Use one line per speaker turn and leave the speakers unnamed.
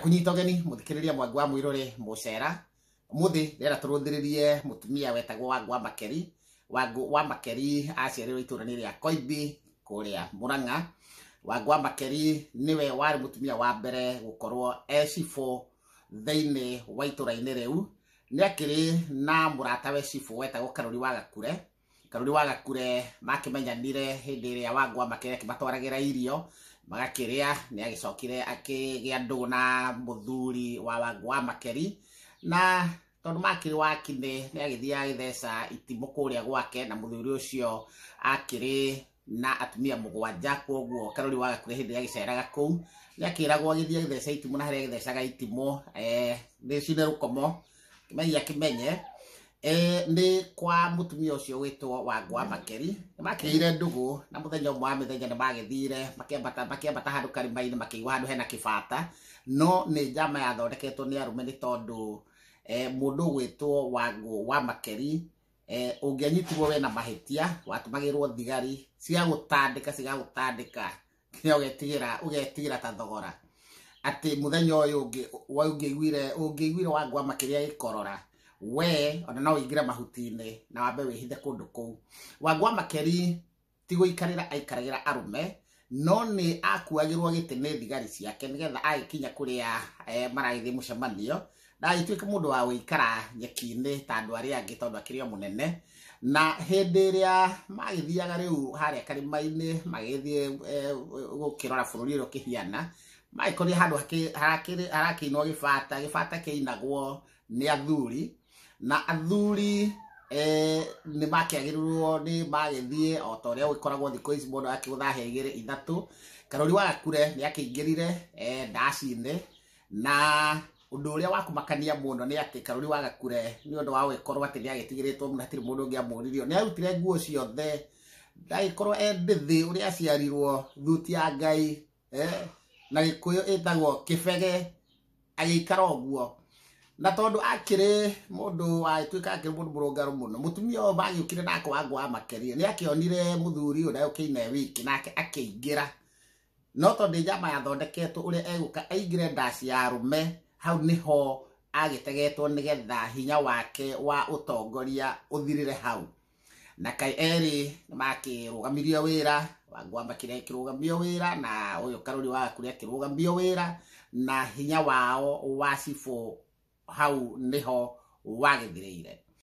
kunyita geni muthikiriria mwangu wa mwirore mucera muthi rera turuthiririe mutumia wetagwo Wangũ Makeri. Wangũ Makeri aciarirwo iturani ria Koibi kuria Murang'a. Wangũ Makeri niwe wari mutumia wa mbere gukorwo cifo thiini wa itura-ini riu. Ni akiri na muratawe cifo wetagwo Karuri wa Gakure. Karuri wa Gakure makimenyanire hindi iria Wangũ Makeri akimatwaragira irio magakiria. Ni agicokire akigia ndugu na muthuri wa Wangũ Makeri, na tondu makiri wakine ni agithia agithesa itimo kuria gwake, na muthuri ucio akiri na atumia mugwanja. Koguo Karuri wa Gakure hindi agiceraga kuu ni akiragwo agithia agithesa itimo, na hari agithesaga itimo ni cine rukomo kimenye ni kwa mutumia ucio witwo Wangũ Makeri. Makirire ndugu na muthenya umwe wa mithenya ni magithire makiambata handu karima-ini makigwa handu hena kibata, no ni njama yathondeketwo ni arume ni tondu mundu gwitwo Wangũ Makeri ungianyitirwo we na mahitia watumagirwo thigari cigagutandika ugetigira ta thogora ati muthenya uyu ungiiguire Wangũ Makeri agikorora we ona no ingira mahutini na wambe wihithe kundu kuu. Wangũ Makeri ti guikarira aikaragira arume, no ni akuagirwo giti ni thigari ciake nigetha agikinya kuria maraithi mucemanio na ituike mundu wa guikara nyeki-ini ta andu aria angi tondu akirio munene. Na hindi iria magithiaga riu haria karima-ini magithie gukirora bururi ro kihiana, magikoria handu harakinwo gibata kiinagwo ni athuri, na athuri ni makiagirirwo ni magithie o ta uria gukoragwo thiku ici mundu akiguthahe 2-3. Karuri wa Gakure ni akingirire ndaci-ini, na undu uria wakumakania muno ni ati Karuri wa Gakure ni undu wa gukorwo ati ni agitigiritwo muno hatiri mundu ungi amuririo, ni arutire nguo ciothe ndagikorwo ndithi uria aciarirwo thuti ya Ngai na Gikuyu itagwo kibege agikara uguo. Na tondu akiri mundu waituika akiri mundu murungaru muno, mutumia o bagiukire nake Wangũ Makeri ni akionire muthuri uria ukiine wiki nake akiingira, no tondu njama yathondeketwo uria eguka aingire ndaci ya arume, hau niho agitegetwo nigetha hinya wake wa utongoria uthirire hau. Na kai eri makirugamirio wira, Wangũ Makeri akirugamio wira na uyu Karuri wa Gakure akirugamio wira, na hinya wao wa cifo hau niho wagithireire.